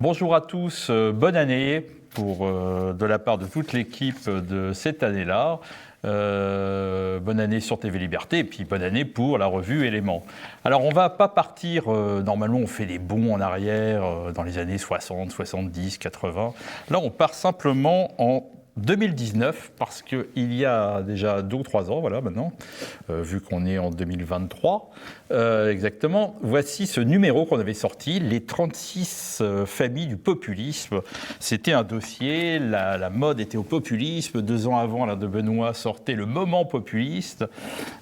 Bonjour à tous, bonne année de la part de toute l'équipe de cette année-là. Bonne année sur TV Liberté et puis bonne année pour la revue Éléments. Alors on ne va pas partir, normalement on fait des bonds en arrière dans les années 60, 70, 80. Là on part simplement en 2019 parce qu'il y a déjà 2 ou 3 ans, voilà maintenant, vu qu'on est en 2023 exactement, voici ce numéro qu'on avait sorti, les 36 familles du populisme. C'était un dossier, la mode était au populisme, 2 ans avant Alain de Benoît sortait le moment populiste,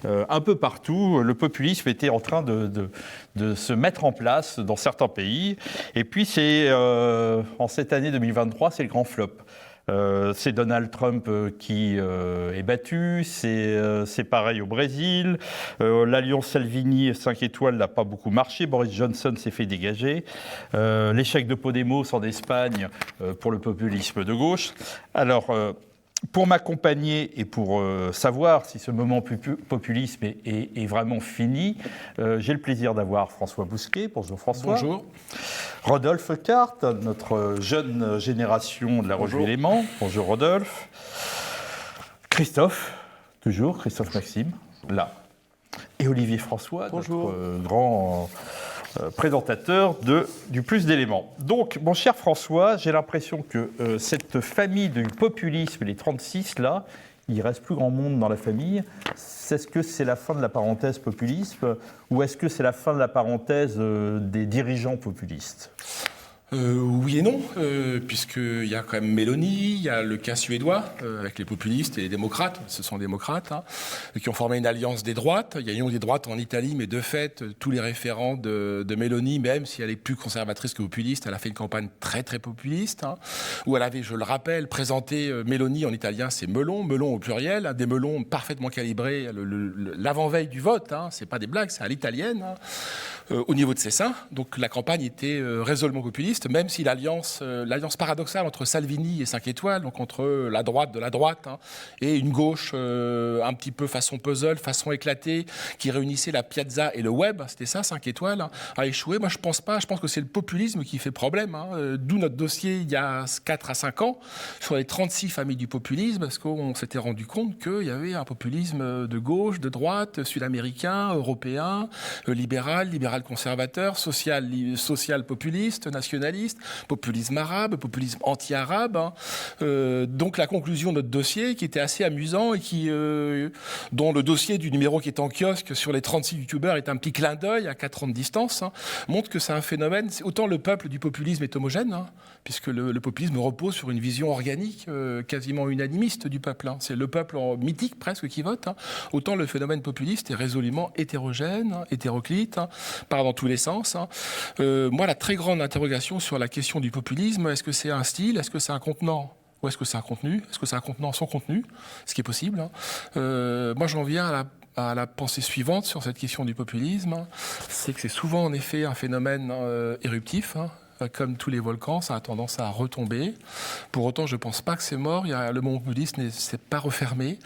un peu partout, le populisme était en train de se mettre en place dans certains pays, et puis c'est en cette année 2023, c'est le grand flop. C'est Donald Trump qui est battu, c'est pareil au Brésil, l'alliance Salvini 5 étoiles n'a pas beaucoup marché, Boris Johnson s'est fait dégager, l'échec de Podemos en Espagne pour le populisme de gauche. Alors, pour m'accompagner et pour savoir si ce moment populisme est vraiment fini, j'ai le plaisir d'avoir François Bousquet. Bonjour François. Bonjour. Rodolphe Carte, notre jeune génération de la revue Éléments. Bonjour Rodolphe. Christophe, toujours, Christophe Maxime, là. Et Olivier François, bonjour. Notre grand présentateur du Plus d'éléments. Donc, mon cher François, j'ai l'impression que cette famille du populisme, les 36 là, il ne reste plus grand monde dans la famille. Est-ce que c'est la fin de la parenthèse populisme ou est-ce que c'est la fin de la parenthèse des dirigeants populistes ? Oui et non, puisqu'il y a quand même Mélanie, il y a le cas suédois, avec les populistes et les démocrates, ce sont démocrates, qui ont formé une alliance des droites. Il y a une des droites en Italie, mais de fait, tous les référents de Mélanie, même si elle est plus conservatrice que populiste, elle a fait une campagne très très populiste, où elle avait, je le rappelle, présenté Mélanie en italien, c'est melon au pluriel, des melons parfaitement calibrés, l'avant-veille du vote, c'est pas des blagues, c'est à l'italienne, au niveau de ses seins. Donc la campagne était résolument populiste, même si l'alliance paradoxale entre Salvini et 5 étoiles, donc entre la droite de la droite et une gauche un petit peu façon puzzle, façon éclatée, qui réunissait la piazza et le web, c'était ça, 5 étoiles, a échoué. Moi je pense pas, je pense que c'est le populisme qui fait problème, d'où notre dossier il y a 4 à 5 ans sur les 36 familles du populisme, parce qu'on s'était rendu compte qu'il y avait un populisme de gauche, de droite, sud-américain, européen, libéral conservateur, social populiste, nationaliste, populisme arabe, populisme anti-arabe. Donc la conclusion de notre dossier, qui était assez amusant et dont le dossier du numéro qui est en kiosque sur les 36 youtubeurs est un petit clin d'œil à 4 ans de distance, montre que c'est un phénomène. Autant le peuple du populisme est homogène, puisque le populisme repose sur une vision organique, quasiment unanimiste du peuple. C'est le peuple mythique presque qui vote. Autant le phénomène populiste est résolument hétérogène, hétéroclite, part dans tous les sens. Moi, la très grande interrogation sur la question du populisme, est-ce que c'est un style, est-ce que c'est un contenant ou est-ce que c'est un contenu ? Est-ce que c'est un contenant sans contenu ? Ce qui est possible. Moi, j'en viens à la pensée suivante sur cette question du populisme, c'est que c'est souvent en effet un phénomène éruptif, comme tous les volcans, ça a tendance à retomber. Pour autant, je ne pense pas que c'est mort. Le moment populiste ne s'est pas refermé.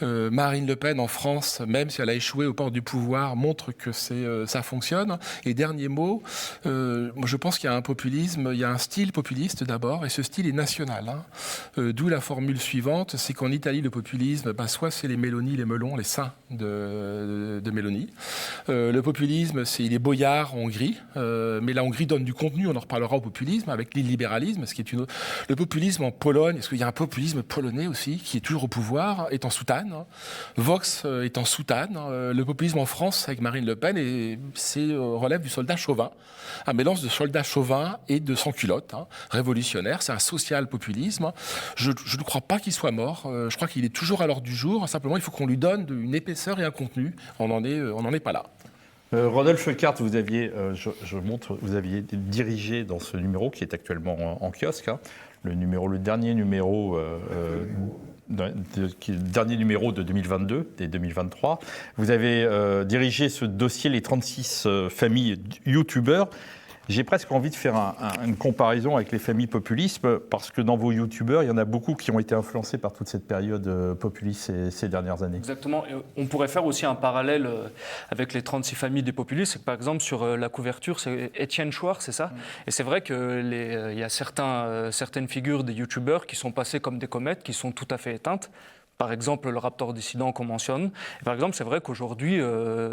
Marine Le Pen, en France, même si elle a échoué aux portes du pouvoir, montre que ça fonctionne. Et dernier mot, je pense qu'il y a un populisme, il y a un style populiste d'abord, et ce style est national. D'où la formule suivante, c'est qu'en Italie, le populisme, soit c'est les Mélanie, les melons, les seins de Mélanie. Le populisme, il est boyard en Hongrie, mais la Hongrie donne du contenu, on en reparlera au populisme avec l'illibéralisme, ce qui est le populisme en Pologne. Est-ce qu'il y a un populisme polonais aussi qui est toujours au pouvoir, est en soutane. Vox est en soutane. Le populisme en France avec Marine Le Pen relève du soldat chauvin, un mélange de soldat chauvin et de sans-culotte, révolutionnaire. C'est un social-populisme. Je ne crois pas qu'il soit mort. Je crois qu'il est toujours à l'ordre du jour. Simplement, il faut qu'on lui donne une épaisseur et un contenu. On n'en est pas là. Rodolphe Carte, vous aviez dirigé dans ce numéro qui est actuellement en kiosque, le dernier numéro de 2022 et 2023. Vous avez dirigé ce dossier, les 36 familles youtubeurs. J'ai presque envie de faire une comparaison avec les familles populistes, parce que dans vos youtubeurs, il y en a beaucoup qui ont été influencés par toute cette période populiste ces dernières années. Exactement. Et on pourrait faire aussi un parallèle avec les 36 familles des populistes. C'est que, par exemple, sur la couverture, c'est Étienne Chouard, c'est ça? Et c'est vrai qu'il y a certaines figures des youtubeurs qui sont passées comme des comètes, qui sont tout à fait éteintes. Par exemple, le Raptor dissident qu'on mentionne. Et par exemple, c'est vrai qu'aujourd'hui,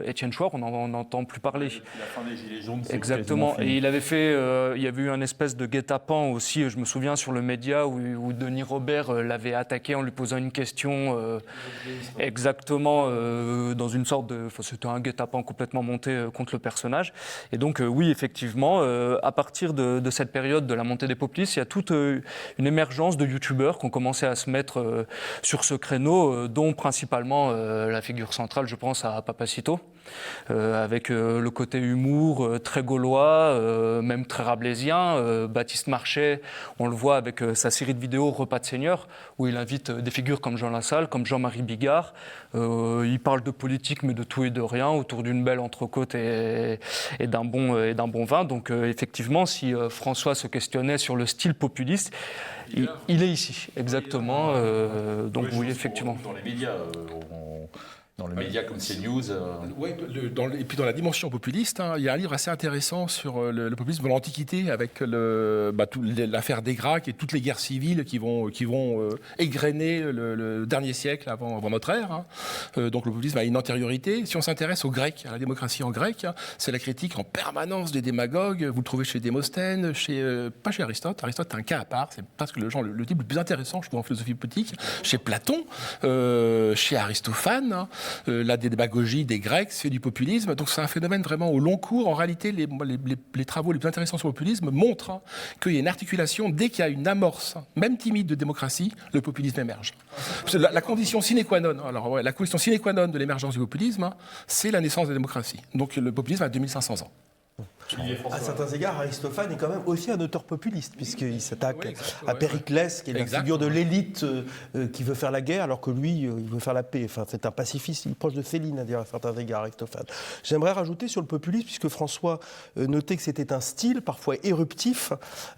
Étienne Chouard, on n'en entend plus parler. Depuis la fin des Gilets jaunes, c'est exactement. Et il avait fait, il y avait eu un espèce de guet-apens aussi, je me souviens, sur le média où Denis Robert l'avait attaqué en lui posant une question exactement dans une sorte de... C'était un guet-apens complètement monté contre le personnage. Et donc, oui, effectivement, à partir de cette période de la montée des populistes, il y a toute une émergence de youtubeurs qui ont commencé à se mettre sur ce créneau, dont principalement la figure centrale, je pense, à Papacito, avec le côté humour très gaulois, même très rabelaisien. Baptiste Marchais, on le voit avec sa série de vidéos Repas de Seigneur, où il invite des figures comme Jean Lassalle, comme Jean-Marie Bigard. Il parle de politique, mais de tout et de rien, autour d'une belle entrecôte et d'un bon vin. Donc effectivement, si François se questionnait sur le style populiste, il est ici, exactement. Donc oui, effectivement. Dans les médias, dans les médias comme CNews. Ouais, et puis dans la dimension populiste, il y a un livre assez intéressant sur le populisme de l'Antiquité, avec l'affaire des Gracques et toutes les guerres civiles qui vont égrener le dernier siècle avant notre ère. Donc le populisme a une antériorité. Si on s'intéresse aux Grecs, à la démocratie en grec, c'est la critique en permanence des démagogues. Vous le trouvez chez Démosthène, pas chez Aristote. Aristote est un cas à part, c'est presque le type le plus intéressant, je trouve, en philosophie politique. Chez Platon, chez Aristophane, la démagogie des Grecs, c'est du populisme. Donc c'est un phénomène vraiment au long cours. En réalité, les travaux les plus intéressants sur le populisme montrent qu'il y a une articulation. Dès qu'il y a une amorce, même timide, de démocratie, le populisme émerge. La condition sine qua non, la condition sine qua non de l'émergence du populisme, c'est la naissance de la démocratie. Donc le populisme a 2500 ans. À certains égards, Aristophane est quand même aussi un auteur populiste, puisqu'il s'attaque à Périclès, qui est la figure de l'élite qui veut faire la guerre, alors que lui, il veut faire la paix. Enfin, c'est un pacifiste, il est proche de Céline, à dire à certains égards, Aristophane. J'aimerais rajouter sur le populisme, puisque François notait que c'était un style, parfois éruptif.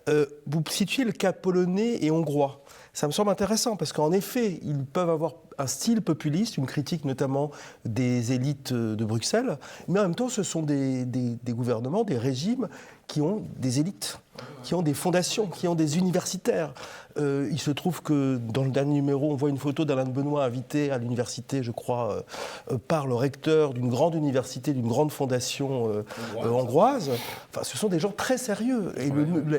Vous situez le cas polonais et hongrois. Ça me semble intéressant, parce qu'en effet, ils peuvent avoir un style populiste, une critique notamment des élites de Bruxelles, mais en même temps, ce sont des gouvernements, des régimes qui ont des élites, qui ont des fondations, qui ont des universitaires. Il se trouve que dans le dernier numéro, on voit une photo d'Alain de Benoît invité à l'université, je crois, par le recteur d'une grande université, d'une grande fondation hongroise. Enfin, ce sont des gens très sérieux. Et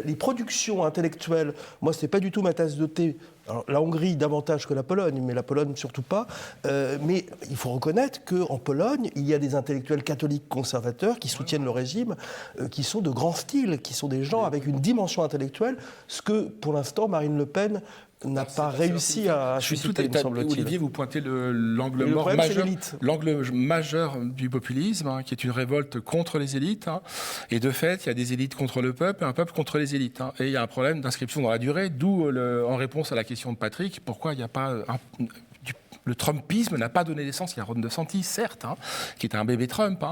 les productions intellectuelles, moi, ce n'est pas du tout ma tasse de thé. Alors, la Hongrie davantage que la Pologne, mais la Pologne surtout pas. Mais il faut reconnaître qu'en Pologne, il y a des intellectuels catholiques conservateurs qui soutiennent le régime, qui sont de grand style, qui sont des gens avec une dimension intellectuelle, ce que, pour l'instant, Marine Le Pen n'a pas réussi à susciter, me semble-t-il. Olivier, vous pointez l'angle majeur du populisme, qui est une révolte contre les élites. Et de fait, il y a des élites contre le peuple et un peuple contre les élites. Et il y a un problème d'inscription dans la durée, d'où, en réponse à la question de Patrick, pourquoi il n'y a pas le Trumpisme n'a pas donné naissance. Il y a Ron DeSantis, certes, qui est un bébé Trump.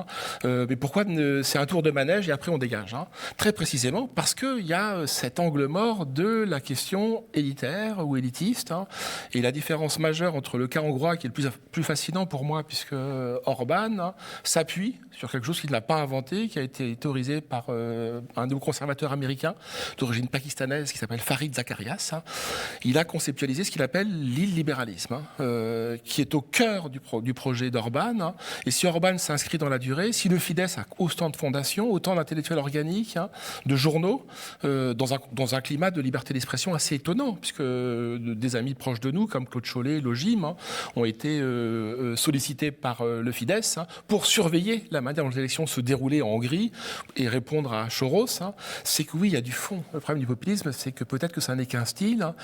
Mais pourquoi c'est un tour de manège et après on dégage Très précisément parce qu'il y a cet angle mort de la question élitaire ou élitiste. Et la différence majeure entre le cas hongrois, qui est le plus fascinant pour moi, puisque Orban s'appuie sur quelque chose qu'il n'a pas inventé, qui a été théorisé par un néoconservateur américain d'origine pakistanaise qui s'appelle Farid Zacharias. Il a conceptualisé ce qu'il appelle l'illibéralisme, qui est au cœur du projet d'Orban. Et si Orban s'inscrit dans la durée, si le Fidesz a autant de fondations, autant d'intellectuels organiques, de journaux, dans un climat de liberté d'expression assez étonnant, puisque des amis proches de nous, comme Claude Cholet, Logim, ont été sollicités par le Fidesz pour surveiller la manière dont les élections se déroulaient en Hongrie et répondre à Soros. C'est que oui, il y a du fond. Le problème du populisme, c'est que peut-être que ça n'est qu'un style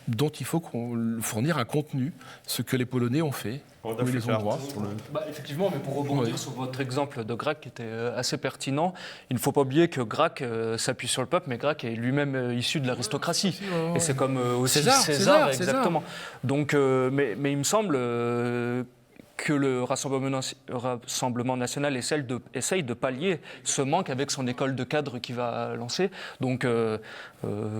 dont il faut fournir un contenu, ce que les Polonais ont fait. Oui, les Hongrois. Effectivement, mais pour rebondir sur votre exemple de Grac qui était assez pertinent, il ne faut pas oublier que Grac s'appuie sur le peuple, mais Grac est lui-même issu de l'aristocratie. Et c'est comme aussi César, exactement. Donc, mais il me semble que le Rassemblement national essaye de pallier ce manque avec son école de cadres qui va lancer. Donc,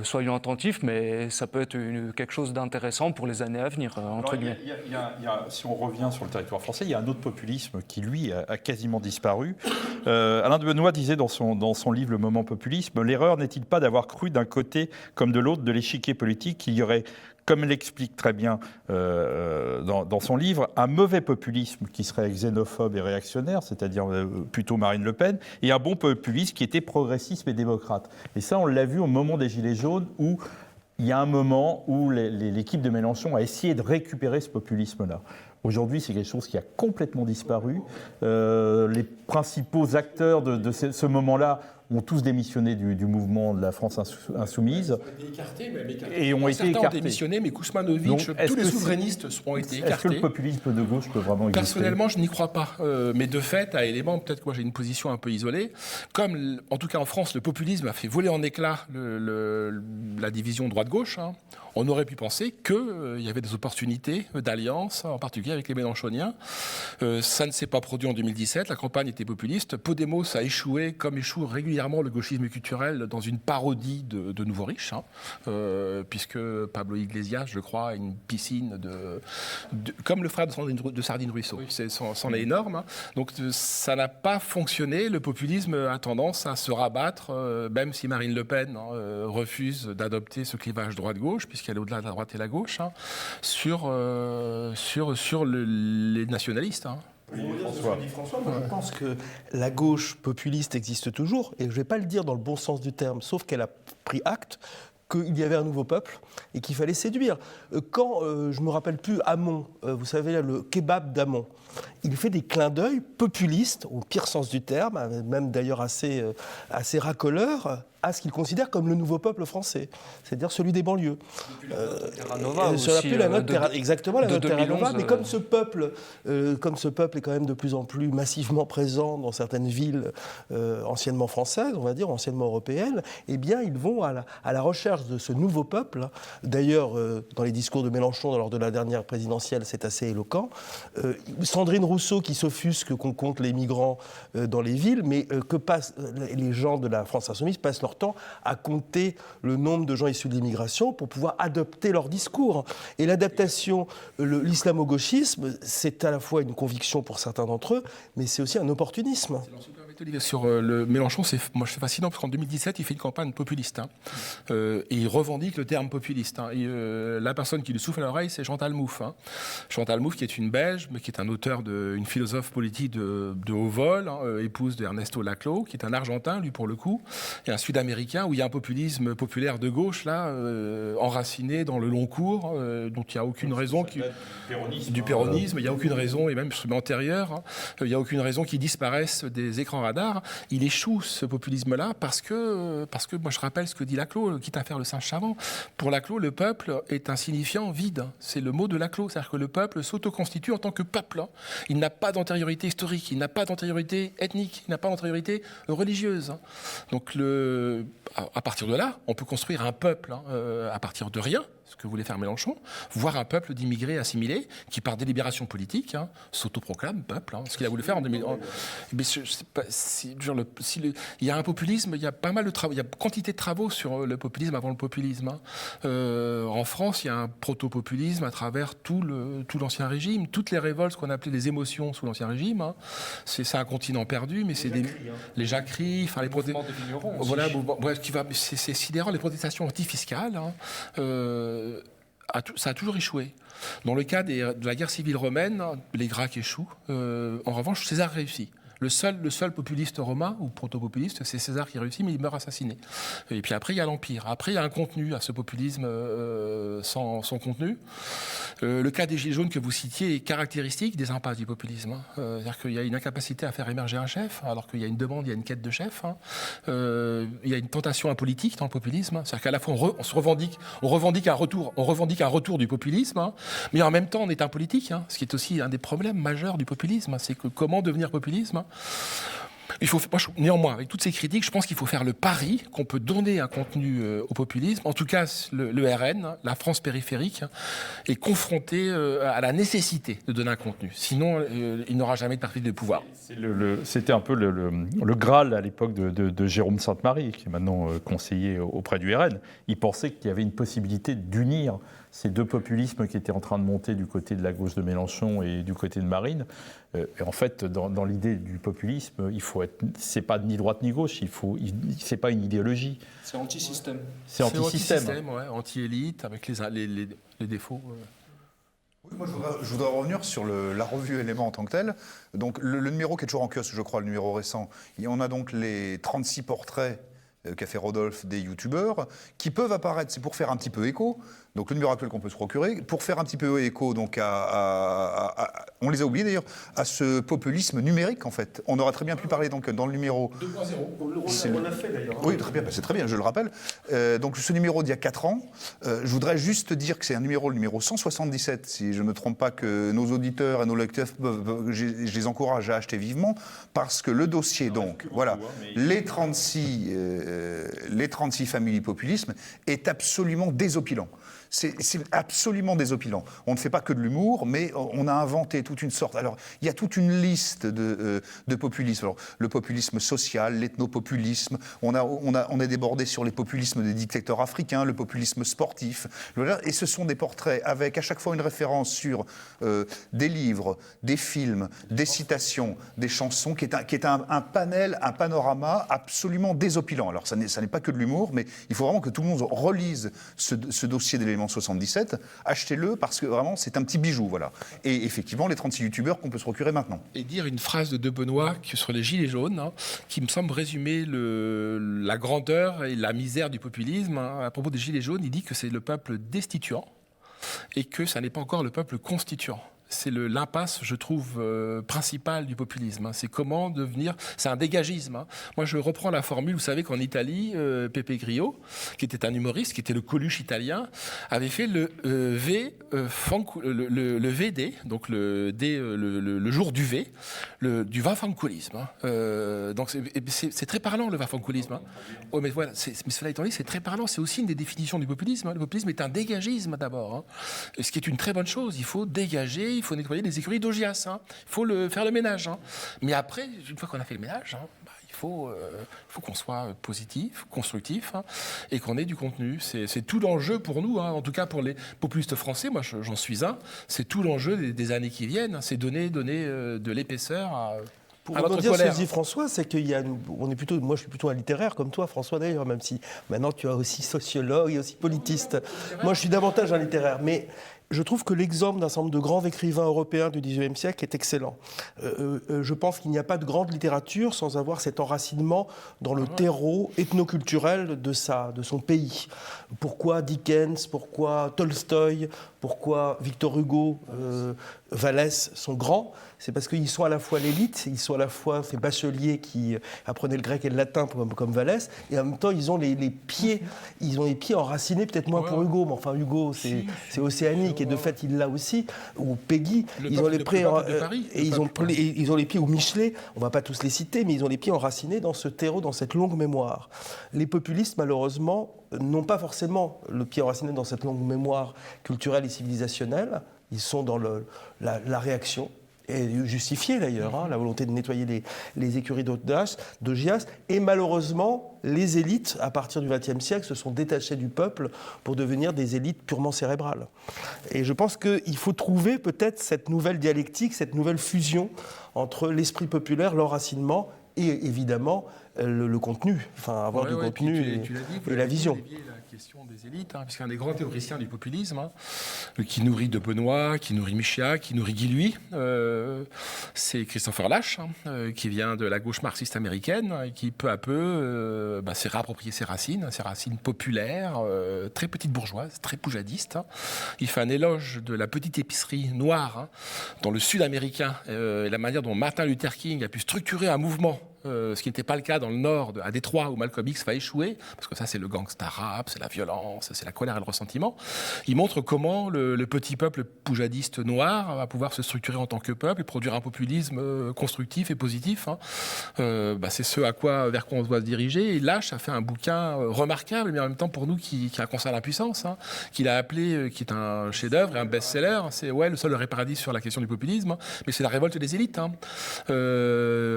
soyons attentifs, mais ça peut être quelque chose d'intéressant pour les années à venir, entre guillemets. Si on revient sur le territoire français, il y a un autre populisme qui, lui, a quasiment disparu. Alain de Benoît disait dans son livre « Le moment populisme », l'erreur n'est-il pas d'avoir cru d'un côté comme de l'autre de l'échiquier politique qu'il y aurait, comme l'explique très bien dans son livre, un mauvais populisme qui serait xénophobe et réactionnaire, c'est-à-dire plutôt Marine Le Pen, et un bon populisme qui était progressiste et démocrate. Et ça, on l'a vu au moment des Gilets jaunes, où il y a un moment où l'équipe de Mélenchon a essayé de récupérer ce populisme-là. Aujourd'hui, c'est quelque chose qui a complètement disparu. Les principaux acteurs de ce moment-là ont tous démissionné du mouvement de la France insoumise. Et ont été écartés. Certains ont démissionné, mais Kuzmanovic, tous les souverainistes ont été écartés. Est-ce que le populisme de gauche peut vraiment exister ? Personnellement, je n'y crois pas. Mais de fait, à élément, peut-être que moi j'ai une position un peu isolée. Comme, en tout cas en France, le populisme a fait voler en éclats la division droite-gauche, on aurait pu penser qu'il y avait des opportunités d'alliance, en particulier avec les Mélenchoniens. Ça ne s'est pas produit en 2017. La campagne était populiste. Podemos a échoué, comme échoue régulièrement le gauchisme culturel, dans une parodie de Nouveau Riche, puisque Pablo Iglesias, je crois, a une piscine comme le frère de Sardine Ruisseau. Oui. C'en est énorme. Donc ça n'a pas fonctionné. Le populisme a tendance à se rabattre, même si Marine Le Pen refuse d'adopter ce clivage droite-gauche, puisqu'elle est au-delà de la droite et la gauche, sur les nationalistes. François, moi je pense que la gauche populiste existe toujours, et je ne vais pas le dire dans le bon sens du terme, sauf qu'elle a pris acte qu'il y avait un nouveau peuple et qu'il fallait séduire. Quand, je ne me rappelle plus, Hamon, vous savez, le kebab d'Hamon, il fait des clins d'œil populistes, au pire sens du terme, même d'ailleurs assez racoleurs, à ce qu'il considère comme le nouveau peuple français, c'est-à-dire celui des banlieues. Terra Nova aussi, exactement, la note Terra Nova, mais comme ce peuple est quand même de plus en plus massivement présent dans certaines villes anciennement françaises, on va dire, anciennement européennes, eh bien, ils vont à la recherche de ce nouveau peuple. D'ailleurs, dans les discours de Mélenchon, lors de la dernière présidentielle, c'est assez éloquent. Sandrine Rousseau qui s'offusque qu'on compte les migrants dans les villes, mais que passent les gens de la France insoumise passent leur temps à compter le nombre de gens issus de l'immigration pour pouvoir adopter leur discours. Et l'adaptation, l'islamo-gauchisme, c'est à la fois une conviction pour certains d'entre eux, mais c'est aussi un opportunisme. Sur le Mélenchon, c'est fascinant parce qu'en 2017, il fait une campagne populiste. Et il revendique le terme populiste. Et, la personne qui lui souffle à l'oreille, c'est Chantal Mouffe. Chantal Mouffe, qui est une Belge, mais qui est un auteur, une philosophe politique de haut vol, épouse d'Ernesto Laclau, qui est un Argentin, lui pour le coup, et un Sud-Américain, où il y a un populisme populaire de gauche, là, enraciné dans le long cours, dont il n'y a aucune raison. Du péronisme, il n'y a aucune raison, et même antérieure, il n'y a aucune raison qu'il disparaisse des écrans radars. Il échoue, ce populisme-là, parce que moi je rappelle ce que dit Laclau, quitte à faire le singe savant. Pour Laclau, le peuple est un signifiant vide. C'est le mot de Laclau, c'est-à-dire que le peuple s'autoconstitue en tant que peuple. Il n'a pas d'antériorité historique, il n'a pas d'antériorité ethnique, il n'a pas d'antériorité religieuse. Donc à partir de là, on peut construire un peuple à partir de rien, ce que voulait faire Mélenchon, voire un peuple d'immigrés assimilés qui, par délibération politique, s'autoproclame peuple. Ce qu'il a voulu faire en 2000. Mais il y a un populisme, il y a pas mal de travaux, il y a quantité de travaux sur le populisme avant le populisme. En France, il y a un proto-populisme à travers tout l'ancien régime, toutes les révoltes, ce qu'on appelait les émotions sous l'ancien régime. C'est un continent perdu, mais c'est les jacqueries, enfin les protestations. Voilà, c'est sidérant, les protestations antifiscales. Ça a toujours échoué. Dans le cas de la guerre civile romaine, les Gracques échouent. En revanche, César réussit. Le seul populiste romain, ou proto-populiste, c'est César qui réussit, mais il meurt assassiné. Et puis après, il y a l'Empire. Après, il y a un contenu à ce populisme sans contenu. Le cas des Gilets jaunes que vous citiez est caractéristique des impasses du populisme. C'est-à-dire qu'il y a une incapacité à faire émerger un chef, alors qu'il y a une demande, il y a une quête de chef. Il y a une tentation apolitique dans le populisme. C'est-à-dire qu'à la fois, on revendique un retour du populisme, mais en même temps, on est un politique, ce qui est aussi un des problèmes majeurs du populisme. C'est que comment devenir populisme ? Néanmoins, avec toutes ces critiques, je pense qu'il faut faire le pari qu'on peut donner un contenu au populisme. En tout cas, le RN, la France périphérique, est confronté à la nécessité de donner un contenu. Sinon, il n'aura jamais de parti de pouvoir. C'était un peu le Graal à l'époque de Jérôme Sainte-Marie, qui est maintenant conseiller auprès du RN. Il pensait qu'il y avait une possibilité d'unir ces deux populismes qui étaient en train de monter du côté de la gauche de Mélenchon et du côté de Marine. Et en fait, dans l'idée du populisme, c'est pas ni droite ni gauche, c'est pas une idéologie. C'est anti-système. C'est anti-système, ouais, anti-élite, avec les défauts. Oui, moi, je voudrais revenir sur la revue Éléments en tant que telle. Donc, le numéro qui est toujours en kiosque, je crois, le numéro récent, on a donc les 36 portraits qu'a fait Rodolphe des youtubeurs, qui peuvent apparaître, c'est pour faire un petit peu écho, donc le numéro actuel qu'on peut se procurer, pour faire un petit peu écho, donc on les a oubliés d'ailleurs, à ce populisme numérique en fait. On aurait très bien pu parler donc dans le numéro... 2.0. On l'a fait d'ailleurs. Oui, très bien, c'est très bien, je le rappelle. Donc ce numéro d'il y a 4 ans, je voudrais juste dire que c'est le numéro 177, si je ne me trompe pas, que nos auditeurs et nos lecteurs, je les encourage à acheter vivement, parce que le dossier, donc, voilà, les 36 familles populisme est absolument désopilant. C'est absolument désopilant. On ne fait pas que de l'humour, mais on a inventé toute une sorte... Alors, il y a toute une liste de populismes. Alors, le populisme social, l'ethnopopulisme, on est débordé sur les populismes des dictateurs africains, le populisme sportif. Et ce sont des portraits avec à chaque fois une référence sur des livres, des films, des citations, des chansons, qui est un panel, un panorama absolument désopilant. Alors, ça n'est pas que de l'humour, mais il faut vraiment que tout le monde relise ce dossier d'éléments 77, achetez-le parce que vraiment c'est un petit bijou, voilà. Et effectivement les 36 youtubeurs qu'on peut se procurer maintenant. Et dire une phrase de Benoît sur les gilets jaunes, qui me semble résumer la grandeur et la misère du populisme. À propos des gilets jaunes, il dit que c'est le peuple destituant et que ça n'est pas encore le peuple constituant. C'est l'impasse, je trouve, principale du populisme. C'est comment devenir... C'est un dégagisme. Moi, je reprends la formule. Vous savez qu'en Italie, Pepe Grillo, qui était un humoriste, qui était le Coluche italien, avait fait le VD, donc le jour du V, du vafanculisme. Donc, c'est très parlant, le vafanculisme. Oh, mais voilà, mais cela étant dit, c'est très parlant. C'est aussi une des définitions du populisme. Le populisme est un dégagisme, d'abord. Ce qui est une très bonne chose. Il faut dégager, il faut nettoyer les écuries d'Augias, il faut faire le ménage. Mais après, une fois qu'on a fait le ménage, il faut qu'on soit positif, constructif, et qu'on ait du contenu. C'est tout l'enjeu pour nous, en tout cas pour les populistes français, moi j'en suis un, c'est tout l'enjeu des années qui viennent, c'est donner de l'épaisseur pour rebondir sur ce que dit François, c'est qu'il y a, moi je suis plutôt un littéraire comme toi, François d'ailleurs, même si maintenant tu es aussi sociologue et aussi politiste. Moi je suis davantage un littéraire, mais je trouve que l'exemple d'un certain nombre de grands écrivains européens du XIXe siècle est excellent. Je pense qu'il n'y a pas de grande littérature sans avoir cet enracinement dans le terreau ethnoculturel de son pays. Pourquoi Dickens, pourquoi Tolstoï, pourquoi Victor Hugo, Vallès sont grands? C'est parce qu'ils sont à la fois l'élite, ils sont à la fois ces bacheliers qui apprenaient le grec et le latin comme Vallès, et en même temps ils ont les pieds enracinés, peut-être moins pour Hugo, mais enfin Hugo c'est océanique et de fait il l'a aussi, ou Peggy, ils ont les pieds ou Michelet, on ne va pas tous les citer, mais ils ont les pieds enracinés dans ce terreau, dans cette longue mémoire. Les populistes malheureusement n'ont pas forcément le pied enraciné dans cette longue mémoire culturelle et civilisationnelle, ils sont dans la réaction. Et justifié d'ailleurs, la volonté de nettoyer les écuries d'Augias. Et malheureusement, les élites, à partir du XXe siècle, se sont détachées du peuple pour devenir des élites purement cérébrales. Et je pense qu'il faut trouver peut-être cette nouvelle dialectique, cette nouvelle fusion entre l'esprit populaire, l'enracinement et évidemment le contenu, enfin avoir du contenu et la vision. La question des élites, puisqu'un des grands théoriciens du populisme, qui nourrit de Benoît, qui nourrit Michéa, qui nourrit Guy Lui, c'est Christopher Lasch, qui vient de la gauche marxiste américaine, et qui peu à peu s'est réapproprié ses racines populaires, très petites bourgeoises, très poujadistes. Il fait un éloge de la petite épicerie noire dans le sud américain, et la manière dont Martin Luther King a pu structurer un mouvement ce qui n'était pas le cas dans le Nord, à Détroit, où Malcolm X va échouer, parce que ça c'est le gangsta rap, c'est la violence, c'est la colère et le ressentiment. Il montre comment le petit peuple poujadiste noir va pouvoir se structurer en tant que peuple et produire un populisme constructif et positif. C'est ce vers quoi on doit se diriger. Et Lasch a fait un bouquin remarquable, mais en même temps pour nous qui a un concert d'impuissance, qu'il a appelé, qui est un chef-d'œuvre et un best-seller. C'est le seul réparadis sur la question du populisme, mais c'est la révolte des élites.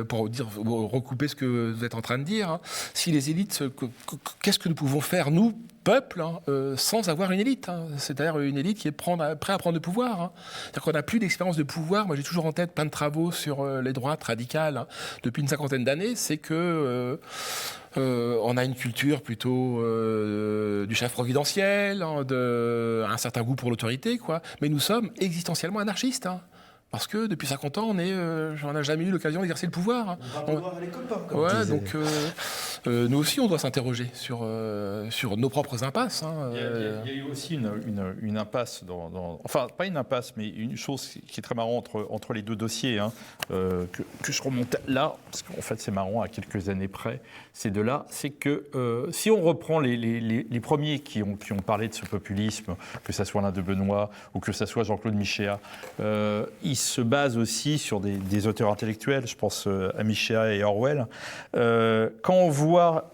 Pour recouper ce que vous êtes en train de dire, si les élites, qu'est-ce que nous pouvons faire, nous, peuple, sans avoir une élite, c'est-à-dire une élite qui est prêt à prendre le pouvoir. C'est-à-dire qu'on n'a plus d'expérience de pouvoir. Moi, j'ai toujours en tête plein de travaux sur les droites radicales depuis une cinquantaine d'années. C'est que on a une culture plutôt du chef providentiel, un certain goût pour l'autorité, quoi. Mais nous sommes existentiellement anarchistes. Parce que depuis 50 ans, on n'a jamais eu l'occasion d'exercer le pouvoir. On va pouvoir les copains, comme disait. Donc nous aussi, on doit s'interroger sur nos propres impasses. Il y a eu aussi une impasse, enfin pas une impasse, mais une chose qui est très marrante entre les deux dossiers, que je remonte là, parce qu'en fait c'est marrant à quelques années près, ces deux-là, c'est que si on reprend les premiers qui ont parlé de ce populisme, que ce soit Alain de Benoît ou que ce soit Jean-Claude Michéa, ils se basent aussi sur des auteurs intellectuels, je pense à Michéa et Orwell. Quand on voit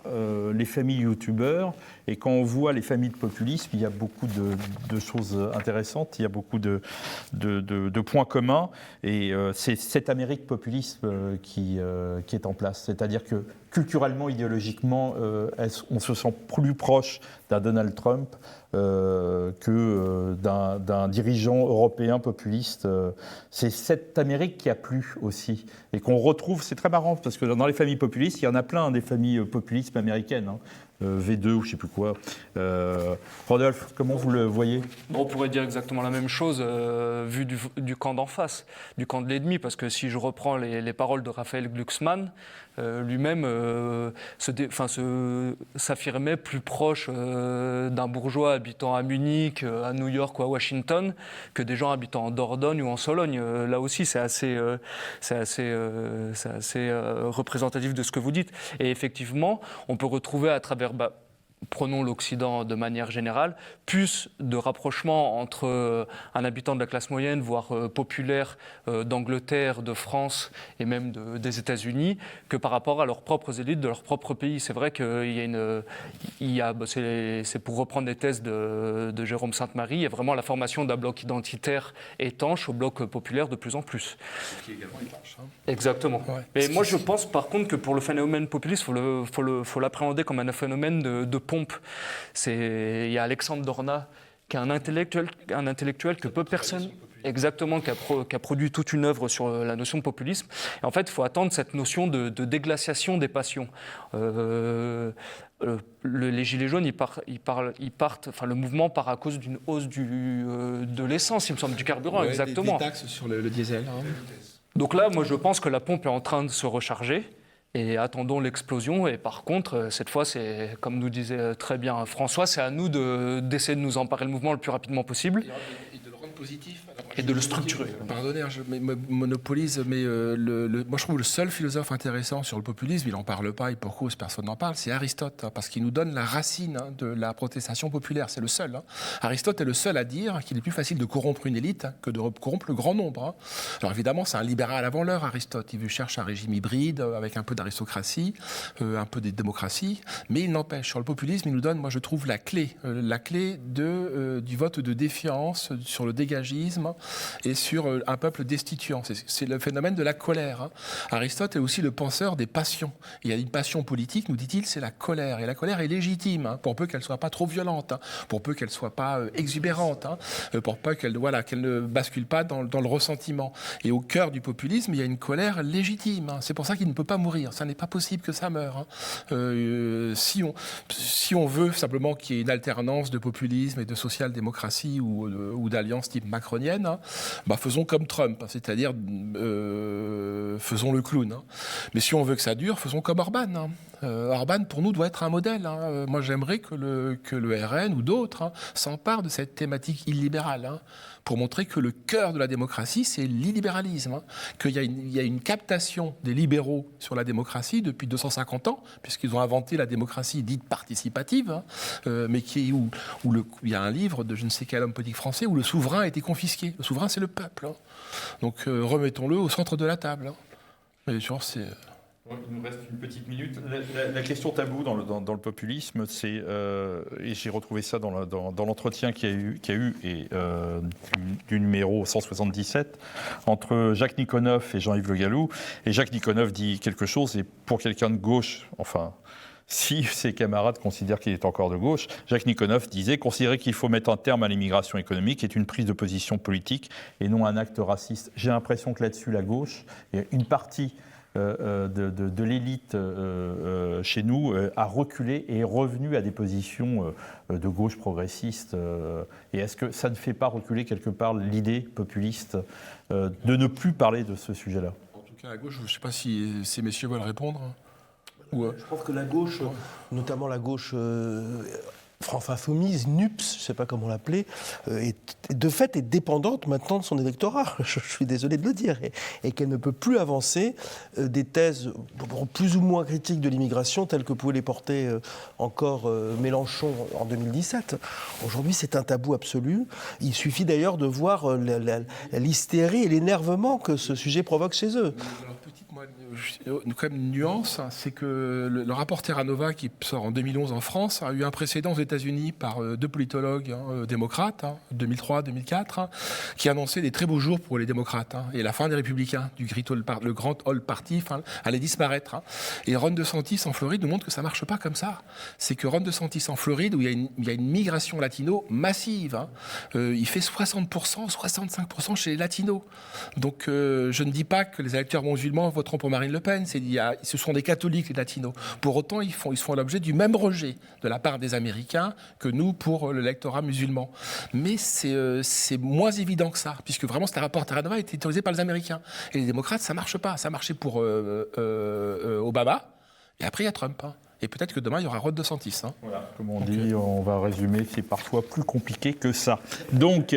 les familles youtubeurs et quand on voit les familles de populisme, il y a beaucoup de choses intéressantes, il y a beaucoup de points communs, et c'est cette Amérique populiste qui est en place. C'est-à-dire que culturellement, idéologiquement, on se sent plus proche d'un Donald Trump que d'un dirigeant européen populiste. C'est cette Amérique qui a plu aussi, et qu'on retrouve, c'est très marrant, parce que dans les familles populistes, il y en a plein, des familles populistes américaines, V2 ou je ne sais plus quoi. Rodolphe, comment vous le voyez ? On pourrait dire exactement la même chose vu du camp d'en face, du camp de l'ennemi, parce que si je reprends les paroles de Raphaël Glucksmann, lui-même s'affirmait plus proche d'un bourgeois habitant à Munich, à New York ou à Washington, que des gens habitant en Dordogne ou en Sologne. Là aussi, c'est assez représentatif de ce que vous dites. Et effectivement, on peut retrouver à travers... prenons l'Occident de manière générale, plus de rapprochement entre un habitant de la classe moyenne, voire populaire d'Angleterre, de France et même des États-Unis, que par rapport à leurs propres élites de leur propre pays. C'est vrai qu'il y a c'est pour reprendre les thèses de Jérôme Sainte-Marie, il y a vraiment la formation d'un bloc identitaire étanche au bloc populaire de plus en plus. Qui est également étanche. Exactement. Ouais. Mais moi, je pense par contre que pour le phénomène populiste, faut l'appréhender comme un phénomène de pompe. Il y a Alexandre Dorna, qui est un intellectuel que peu personne... Exactement, qui a produit toute une œuvre sur la notion de populisme. Et en fait, il faut attendre cette notion de déglaciation des passions. Les Gilets jaunes, le mouvement part à cause d'une hausse de l'essence, il me semble, du carburant, exactement. Des taxes sur le diesel. Donc là, moi, je pense que la pompe est en train de se recharger. Et attendons l'explosion. Et par contre, cette fois, c'est, comme nous disait très bien François, c'est à nous d'essayer de nous emparer le mouvement le plus rapidement possible. Et de le rendre positif. Et de le structurer. Pardonnez, je me monopolise, mais moi je trouve le seul philosophe intéressant sur le populisme, il n'en parle pas et pour cause personne n'en parle, c'est Aristote, parce qu'il nous donne la racine de la protestation populaire, c'est le seul. Aristote est le seul à dire qu'il est plus facile de corrompre une élite que de corrompre le grand nombre. Alors évidemment, c'est un libéral avant l'heure, Aristote, il cherche un régime hybride avec un peu d'aristocratie, un peu de démocratie, mais il n'empêche, sur le populisme, il nous donne, moi je trouve, la clé du vote de défiance, sur le dégagisme, et sur un peuple destituant. C'est le phénomène de la colère. Aristote est aussi le penseur des passions. Il y a une passion politique, nous dit-il, c'est la colère. Et la colère est légitime, pour peu qu'elle ne soit pas trop violente, pour peu qu'elle ne soit pas exubérante, pour peu qu'elle ne bascule pas dans le ressentiment. Et au cœur du populisme, il y a une colère légitime. C'est pour ça qu'il ne peut pas mourir. Ça n'est pas possible que ça meure. Si on veut simplement qu'il y ait une alternance de populisme et de social-démocratie ou d'alliance type l'équipe macronienne, hein, faisons comme Trump, hein, c'est-à-dire faisons le clown. Hein. Mais si on veut que ça dure, faisons comme Orban. Hein. Orban, pour nous, doit être un modèle. Hein. Moi, j'aimerais que le RN ou d'autres hein, s'emparent de cette thématique illibérale, hein, pour montrer que le cœur de la démocratie, c'est l'illibéralisme. Hein. Qu'il y a une captation des libéraux sur la démocratie depuis 250 ans, puisqu'ils ont inventé la démocratie dite participative, hein, mais où il y a un livre de je ne sais quel homme politique français où le souverain a été confisqué. Le souverain, c'est le peuple. Hein. Donc, remettons-le au centre de la table. Hein. Mais genre, c'est... Il nous reste une petite minute. La question taboue dans le populisme, c'est, et j'ai retrouvé ça dans l'entretien qu'il y a eu du numéro 177 entre Jacques Nikonov et Jean-Yves Le Gallou. Et Jacques Nikonov dit quelque chose, et pour quelqu'un de gauche, enfin, si ses camarades considèrent qu'il est encore de gauche, Jacques Nikonov disait « Considérer qu'il faut mettre un terme à l'immigration économique est une prise de position politique et non un acte raciste ». J'ai l'impression que là-dessus, la gauche, et une partie de l'élite chez nous a reculé et est revenu à des positions de gauche progressiste. Et est-ce que ça ne fait pas reculer quelque part l'idée populiste de ne plus parler de ce sujet-là? En tout cas, à gauche, je ne sais pas si ces messieurs veulent répondre. Je pense que la gauche, notamment la gauche insoumise, NUPS, je ne sais pas comment l'appeler, de fait est dépendante maintenant de son électorat, je suis désolé de le dire, et qu'elle ne peut plus avancer des thèses plus ou moins critiques de l'immigration telles que pouvait les porter encore Mélenchon en 2017. Aujourd'hui, c'est un tabou absolu. Il suffit d'ailleurs de voir l'hystérie et l'énervement que ce sujet provoque chez eux. Alors, quand même une nuance, c'est que le rapport Terra Nova qui sort en 2011 en France a eu un précédent aux États-Unis par deux politologues démocrates, 2003-2004, qui annonçaient des très beaux jours pour les démocrates et la fin des républicains, le grand All Party allait disparaître. Et Ron DeSantis en Floride nous montre que ça ne marche pas comme ça. C'est que Ron DeSantis en Floride, où il y a une migration latino massive, il fait 60%, 65% chez les latinos. Donc je ne dis pas que les électeurs musulmans voteront pour Marine Le Pen, ce sont des catholiques les latinos. Pour autant, ils font l'objet du même rejet de la part des Américains que nous pour l'électorat musulman. Mais c'est moins évident que ça, puisque vraiment ce rapport Terra Nova a été autorisé par les Américains. Et les démocrates, ça ne marche pas. Ça a marché pour Obama, et après il y a Trump. Et peut-être que demain, il y aura Ron DeSantis. Voilà, comme on dit, on va résumer, c'est parfois plus compliqué que ça. Donc,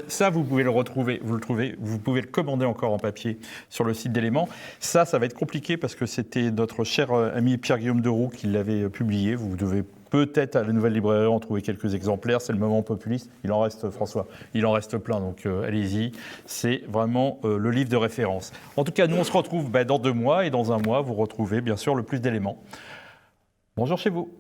ça, vous pouvez le retrouver, vous pouvez le commander encore en papier sur le site d'Éléments. Ça va être compliqué parce que c'était notre cher ami Pierre-Guillaume Deroux qui l'avait publié. Vous devez peut-être à la Nouvelle Librairie en trouver quelques exemplaires. C'est le moment populiste. Il en reste, François, il en reste plein, donc allez-y. C'est vraiment le livre de référence. En tout cas, nous, on se retrouve dans 2 mois et dans 1 mois, vous retrouvez bien sûr le plus d'éléments. Bonjour chez vous.